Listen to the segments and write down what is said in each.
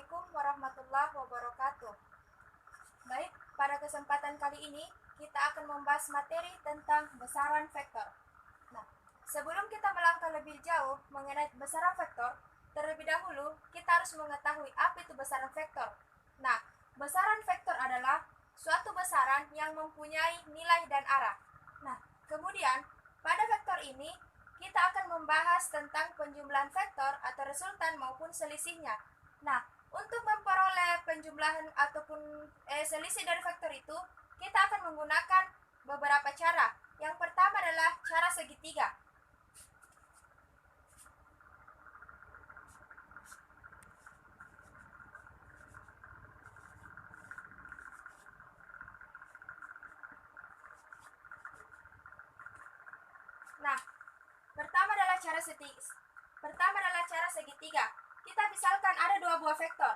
Assalamualaikum warahmatullahi wabarakatuh. Baik, pada kesempatan kali ini kita akan membahas materi tentang besaran vektor. Nah, sebelum kita melangkah lebih jauh mengenai besaran vektor, terlebih dahulu kita harus mengetahui apa itu besaran vektor. Nah, besaran vektor adalah suatu besaran yang mempunyai nilai dan arah. Nah, kemudian pada vektor ini kita akan membahas tentang penjumlahan vektor atau resultan maupun selisihnya. Nah, untuk memperoleh penjumlahan ataupun selisih dari vektor itu, kita akan menggunakan beberapa cara. Yang pertama adalah cara segitiga. Nah, pertama adalah cara segitiga. Kita misalkan ada dua buah vektor.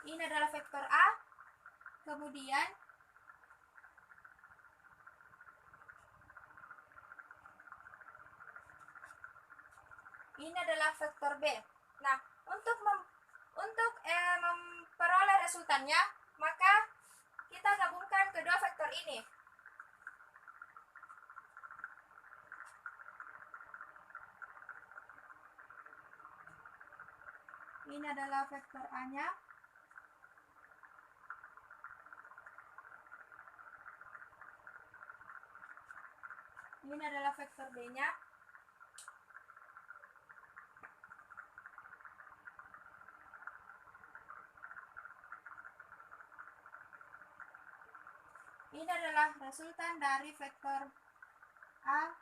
Ini adalah vektor A, kemudian ini adalah vektor B. Nah, untuk memperoleh resultannya, maka kita gabungkan kedua vektor ini. Ini adalah vektor A-nya. Ini adalah vektor B-nya. Ini adalah resultan dari vektor A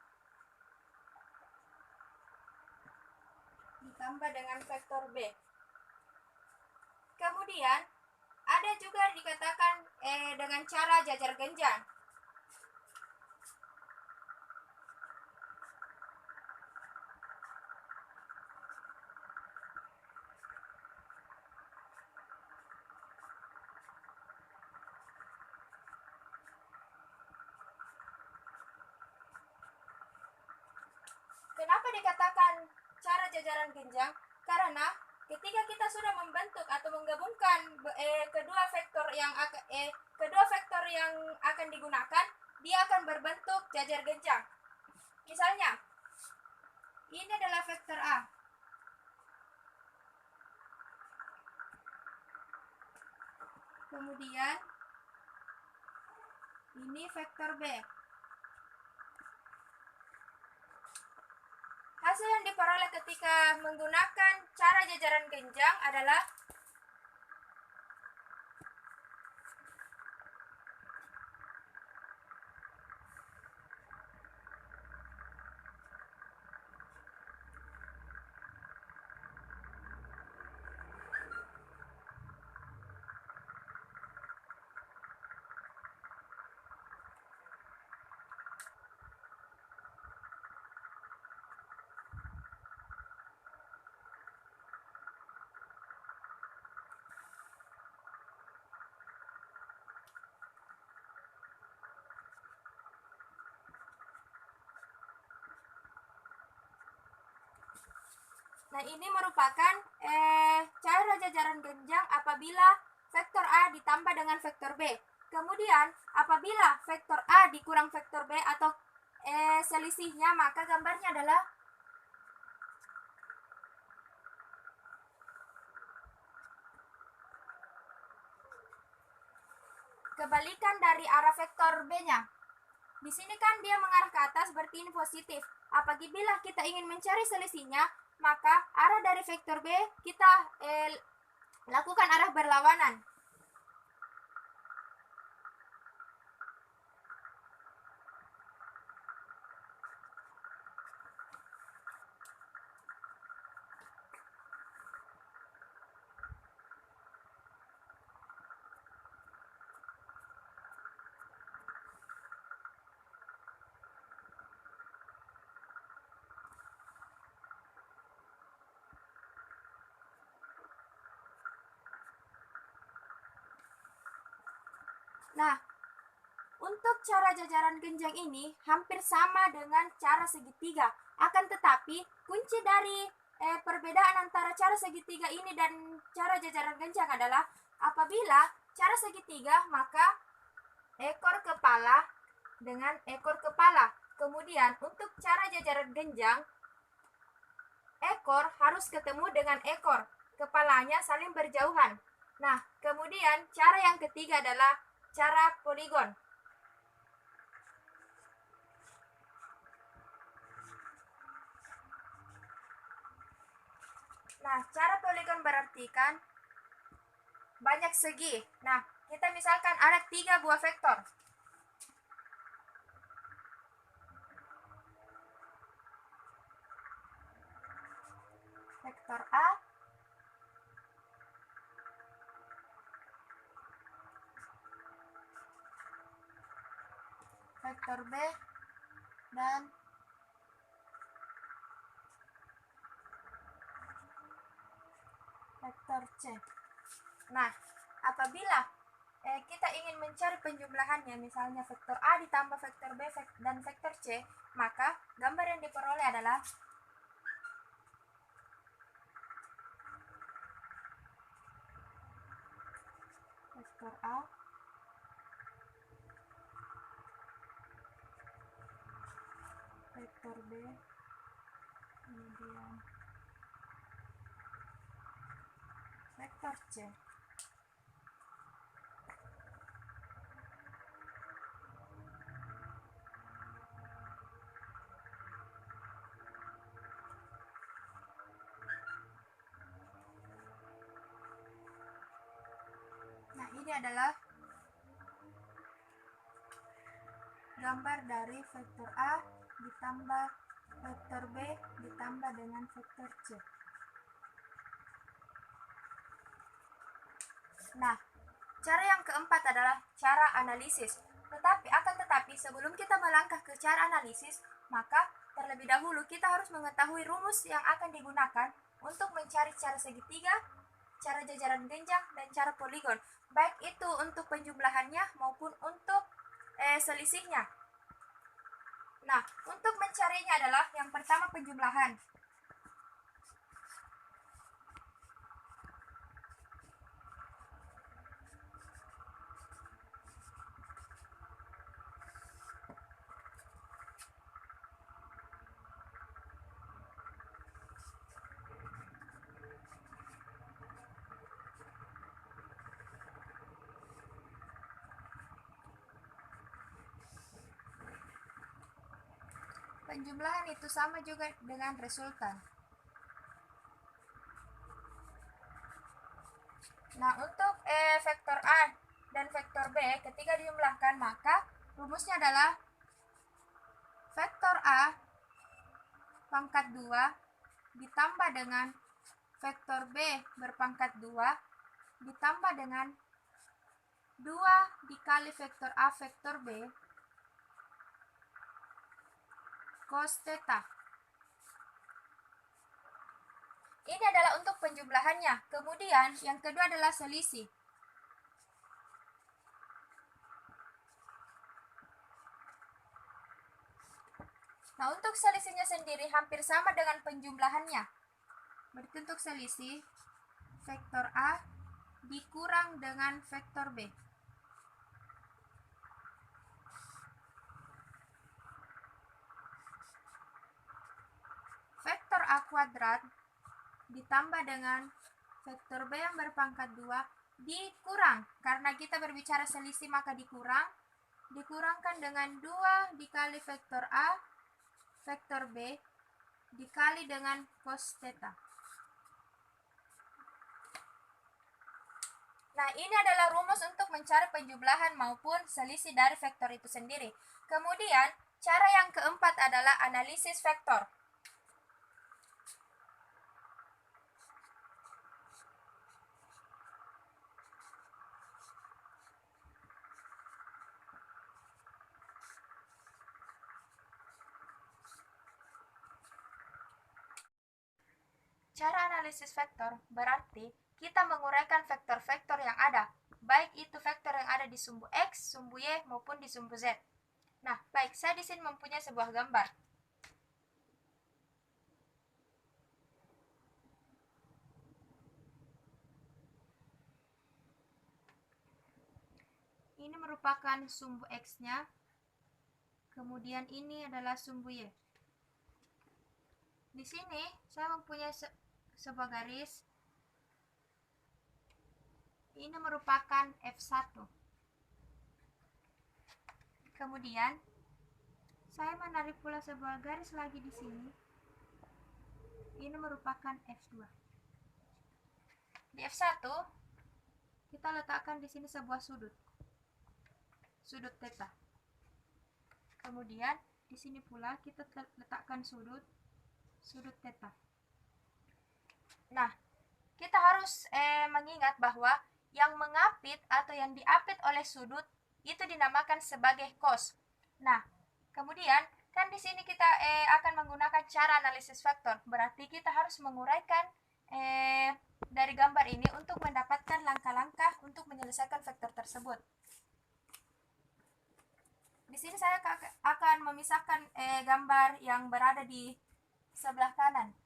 ditambah dengan vektor B. Kemudian ada juga dikatakan dengan cara jajar genjang. Kenapa dikatakan cara jajaran genjang? Karena ketika kita sudah membentuk atau menggabungkan kedua vektor yang akan digunakan, dia akan berbentuk jajar genjang. Misalnya, ini adalah vektor A. Kemudian ini vektor B. Hasil yang diperoleh ketika menggunakan cara jajaran genjang adalah Nah, ini merupakan cara jajaran genjang apabila vektor A ditambah dengan vektor B. Kemudian, apabila vektor A dikurang vektor B atau selisihnya, maka gambarnya adalah kebalikan dari arah vektor B-nya. Di sini kan dia mengarah ke atas, berarti ini positif. Apabila kita ingin mencari selisihnya, maka arah dari vektor B kita lakukan arah berlawanan. Nah, untuk cara jajaran genjang ini hampir sama dengan cara segitiga. Akan tetapi, kunci dari perbedaan antara cara segitiga ini dan cara jajaran genjang adalah apabila cara segitiga maka ekor kepala dengan ekor kepala. Kemudian untuk cara jajaran genjang, ekor harus ketemu dengan ekor, kepalanya saling berjauhan. Nah, kemudian cara yang ketiga adalah cara poligon. Nah, cara poligon berarti kan banyak segi. Nah, kita misalkan ada 3 buah vektor. Vektor A, vektor B, dan vektor C. Nah, apabila kita ingin mencari penjumlahannya, misalnya vektor A ditambah vektor B dan vektor C, maka gambar yang diperoleh adalah vektor A vektor B kemudian vektor C. Nah, ini adalah gambar dari vektor A ditambah vektor B ditambah dengan vektor C. Nah, cara yang keempat adalah cara analisis. Tetapi sebelum kita melangkah ke cara analisis, maka terlebih dahulu kita harus mengetahui rumus yang akan digunakan untuk mencari cara segitiga, cara jajaran genjang, dan cara poligon. Baik itu untuk penjumlahannya maupun untuk selisihnya. Nah, untuk mencarinya adalah yang pertama penjumlahan. Penjumlahan itu sama juga dengan resultan. Nah, untuk vektor A dan vektor B ketika dijumlahkan, maka rumusnya adalah vektor A pangkat 2 ditambah dengan vektor B berpangkat 2 ditambah dengan 2 dikali vektor A vektor B cos theta. Ini adalah untuk penjumlahannya. Kemudian yang kedua adalah selisih. Nah, untuk selisihnya sendiri hampir sama dengan penjumlahannya. Berarti untuk selisih vektor A dikurang dengan vektor B. Vektor A kuadrat ditambah dengan vektor B yang berpangkat 2 dikurang. Karena kita berbicara selisih maka dikurang. Dikurangkan dengan 2 dikali vektor A vektor B dikali dengan cos theta. Nah, ini adalah rumus untuk mencari penjumlahan maupun selisih dari vektor itu sendiri. Kemudian, cara yang keempat adalah analisis vektor. Cara analisis vektor berarti kita menguraikan vektor-vektor yang ada, baik itu vektor yang ada di sumbu X, sumbu Y, maupun di sumbu Z. Nah, baik, saya di sini mempunyai sebuah gambar. Ini merupakan sumbu X-nya, kemudian ini adalah sumbu Y. Di sini saya mempunyai sebuah garis. Ini merupakan F1. Kemudian saya menarik pula sebuah garis lagi di sini. Ini merupakan F2. Di F1 kita letakkan di sini sebuah sudut theta. Kemudian di sini pula kita letakkan sudut theta. Nah, kita harus mengingat bahwa yang mengapit atau yang diapit oleh sudut itu dinamakan sebagai cos. Nah, kemudian kan di sini kita akan menggunakan cara analisis vektor. Berarti kita harus menguraikan dari gambar ini untuk mendapatkan langkah-langkah untuk menyelesaikan vektor tersebut. Di sini saya akan memisahkan gambar yang berada di sebelah kanan.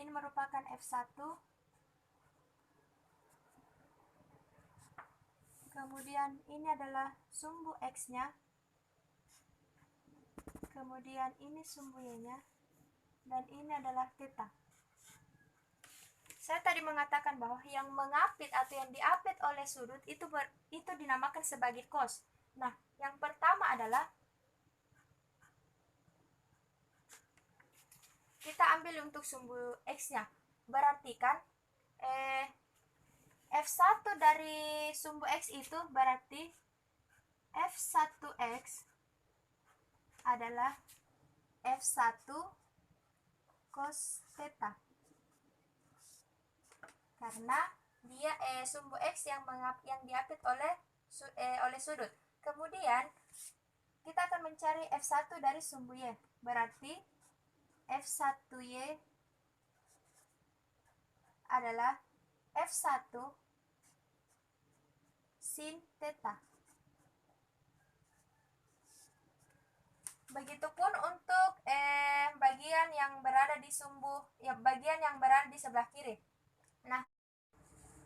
Ini merupakan F1. Kemudian ini adalah sumbu X-nya. Kemudian ini sumbu Y-nya. Dan ini adalah theta. Saya tadi mengatakan bahwa yang mengapit atau yang diapit oleh sudut itu dinamakan sebagai cos. Nah, yang pertama adalah kita ambil untuk sumbu X-nya. Berarti kan F1 dari sumbu X itu berarti F1X adalah F1 cos theta. Karena dia sumbu X yang diapit oleh sudut. Kemudian kita akan mencari F1 dari sumbu Y. Berarti F1Y adalah F1 sin theta. Begitupun untuk bagian yang berada di bagian yang berada di sebelah kiri. Nah,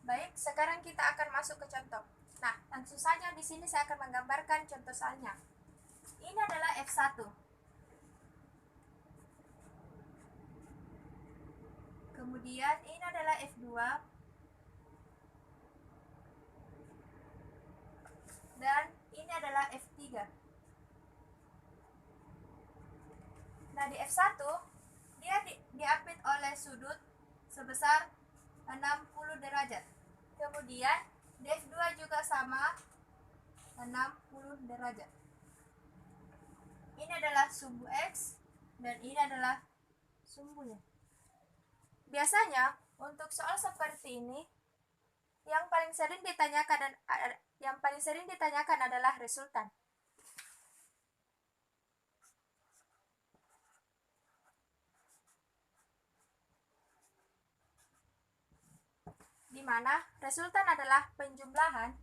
baik, sekarang kita akan masuk ke contoh. Nah, langsung saja di sini saya akan menggambarkan contoh soalnya. Ini adalah F1. Kemudian ini adalah F2. Dan ini adalah F3. Nah, di F1 dia diapit oleh sudut sebesar 60 derajat. Kemudian di F2 juga sama 60 derajat. Ini adalah sumbu X dan ini adalah sumbunya. Biasanya untuk soal seperti ini yang paling sering ditanyakan adalah resultan. Di mana resultan adalah penjumlahan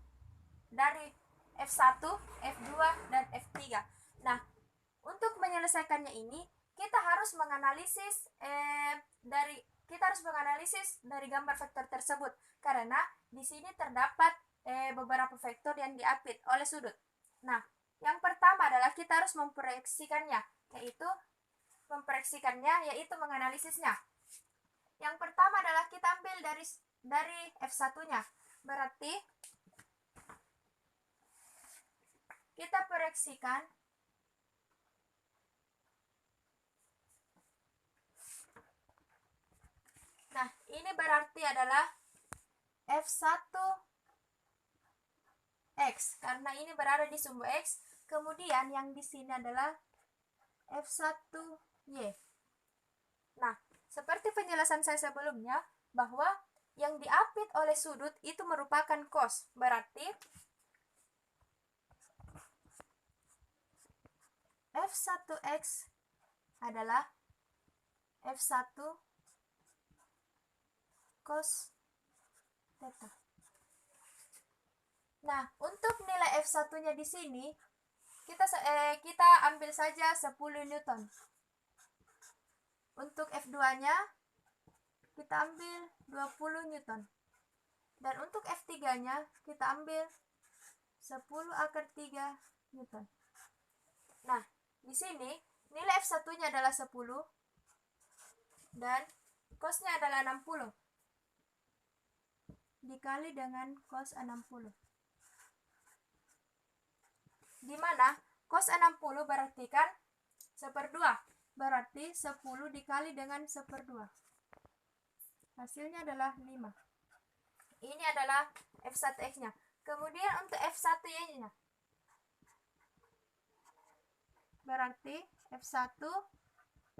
dari F1, F2, dan F3. Nah, untuk menyelesaikannya ini kita harus menganalisis dari gambar vektor tersebut karena di sini terdapat beberapa vektor yang diapit oleh sudut. Nah, yang pertama adalah kita harus memproyeksikannya, yaitu menganalisisnya. Yang pertama adalah kita ambil dari F1-nya. Berarti kita proyeksikan Nah, ini berarti adalah F1X karena ini berada di sumbu X. Kemudian yang di sini adalah F1Y. Nah, seperti penjelasan saya sebelumnya bahwa yang diapit oleh sudut itu merupakan cos. Berarti F1X adalah F1 cos theta. Nah, untuk nilai F1-nya di sini kita ambil saja 10 Newton. Untuk F2-nya kita ambil 20 Newton. Dan untuk F3-nya kita ambil 10/3 Newton. Nah, di sini nilai F1-nya adalah 10 dan cos-nya adalah 60 dikali dengan cos 60. Di mana cos 60 berarti kan 1/2. Berarti 10 dikali dengan 1/2. Hasilnya adalah 5. Ini adalah F1X-nya. Kemudian untuk F1Y-nya. Berarti F1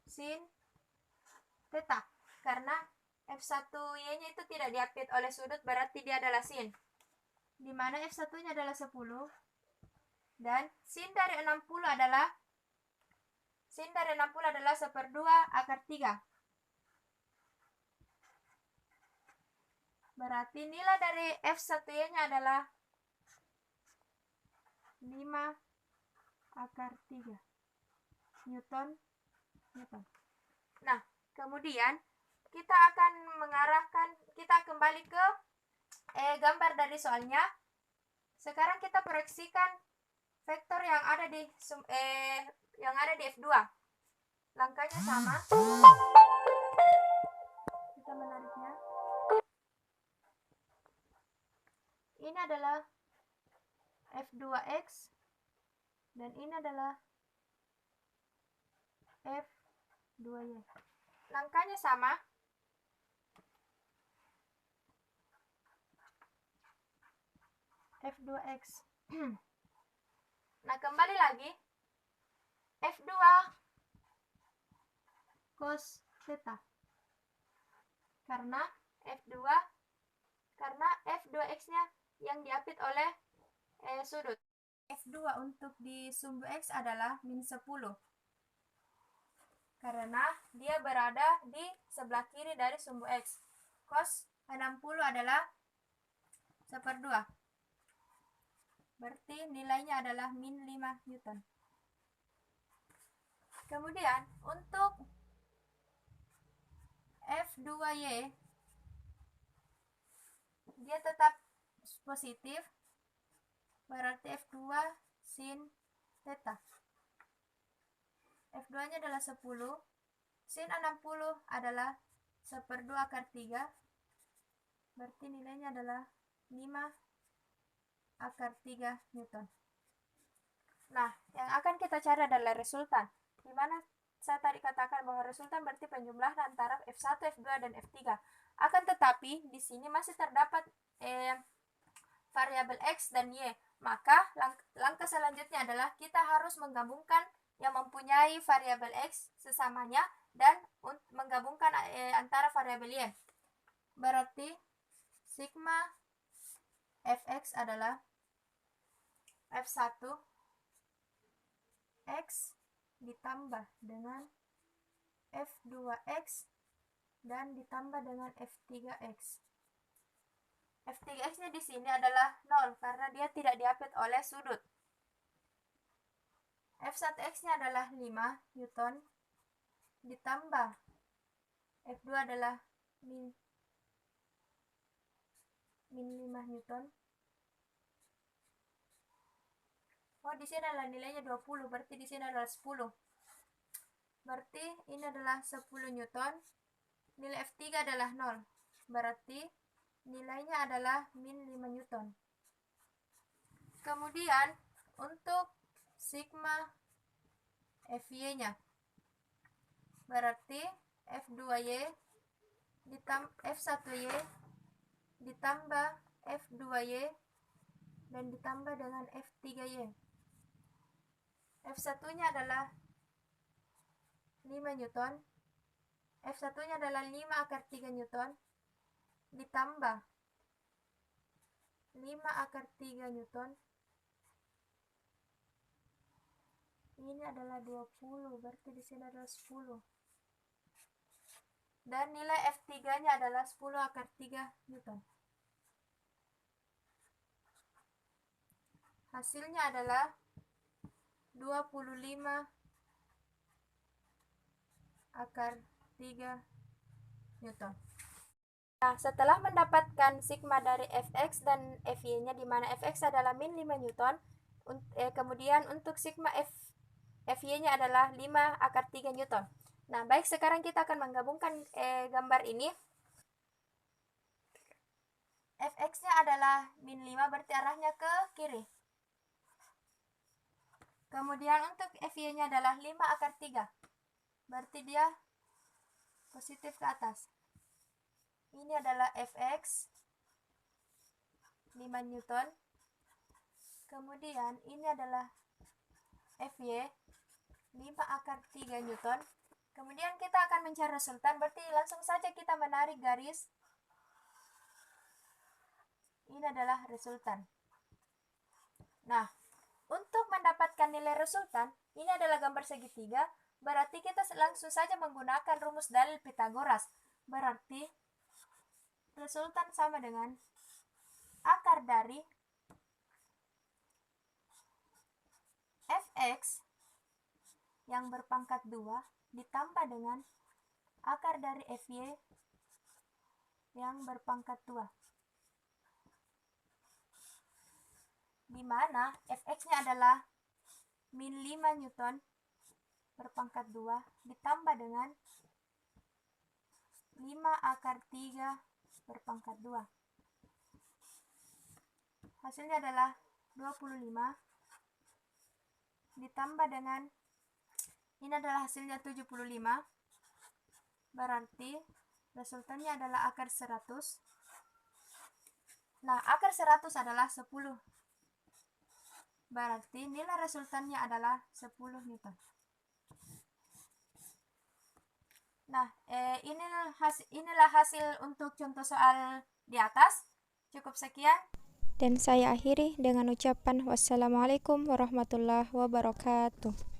sin theta. Karena F1Y-nya itu tidak diapit oleh sudut, berarti dia adalah sin. Di mana F1-nya adalah 10. Dan sin dari 60 adalah 1/2/3. Berarti nilai dari F1Y-nya adalah 5/3 Newton. Nah, kemudian kita kembali ke gambar dari soalnya. Sekarang kita proyeksikan vektor yang ada di F2. Langkahnya sama. Kita menariknya. Ini adalah F2X dan ini adalah F2Y. Langkahnya sama. F2X. Nah, kembali lagi. F2 cos theta. Karena F2X-nya yang diapit oleh sudut. F2 untuk di sumbu X adalah min 10. Karena dia berada di sebelah kiri dari sumbu X. Cos 60 adalah 1/2. Berarti nilainya adalah min 5 Newton. Kemudian untuk F2Y dia tetap positif, berarti F2 sin theta. F2-nya adalah 10, sin 60 adalah 1/2/3, berarti nilainya adalah 5/3 Newton. Nah, yang akan kita cari adalah resultan, di mana saya tadi katakan bahwa resultan berarti penjumlahan antara F1, F2, dan F3. Akan tetapi, di sini masih terdapat variabel X dan Y. Maka, langkah selanjutnya adalah kita harus menggabungkan yang mempunyai variabel X sesamanya dan menggabungkan antara variabel Y. Berarti, sigma Fx adalah F1 X ditambah dengan F2X dan ditambah dengan F3X. F3X-nya di sini adalah 0 karena dia tidak diapit oleh sudut. F1X-nya adalah 5 Newton ditambah F2 adalah min 5 Newton. Oh, di sini adalah nilainya 20, berarti di sini adalah 10. Berarti ini adalah 10 Newton. Nilai F3 adalah 0. Berarti nilainya adalah min 5 Newton. Kemudian untuk sigma Fy-nya berarti F2Y F1Y ditambah F2Y dan ditambah dengan F3Y. F1-nya adalah 5 Newton. F1-nya adalah 5/3 Newton ditambah 5/3 Newton Ini adalah 20, berarti di sini adalah 10. Dan nilai F3-nya adalah 10 akar 3 Newton. Hasilnya adalah 25 akar 3 Newton. Nah, setelah mendapatkan sigma dari Fx dan Fy-nya, di mana Fx adalah min 5 Newton, kemudian untuk sigma Fy-nya adalah 5 akar 3 Newton. Nah, baik, sekarang kita akan menggabungkan gambar ini. Fx-nya adalah min 5, berarti arahnya ke kiri. Kemudian untuk Fy-nya adalah 5 akar 3, berarti dia positif ke atas. Ini adalah Fx 5 Newton. Kemudian ini adalah Fy 5 akar 3 Newton. Kemudian kita akan mencari resultan, berarti langsung saja kita menarik garis. Ini adalah resultan. Nah, untuk mendapatkan nilai resultan, ini adalah gambar segitiga, berarti kita langsung saja menggunakan rumus dalil Pythagoras. Berarti resultan sama dengan akar dari Fx yang berpangkat 2 ditambah dengan akar dari Fy yang berpangkat 2. Di mana Fx-nya adalah min 5 Newton berpangkat 2 ditambah dengan 5 akar 3 berpangkat 2. Hasilnya adalah 25 ditambah dengan, ini adalah hasilnya 75, berarti resultannya adalah akar 100. Nah, akar 100 adalah 10, berarti nilai resultannya adalah 10 Newton. Nah, inilah hasil untuk contoh soal di atas. Cukup sekian. Dan saya akhiri dengan ucapan wassalamualaikum warahmatullahi wabarakatuh.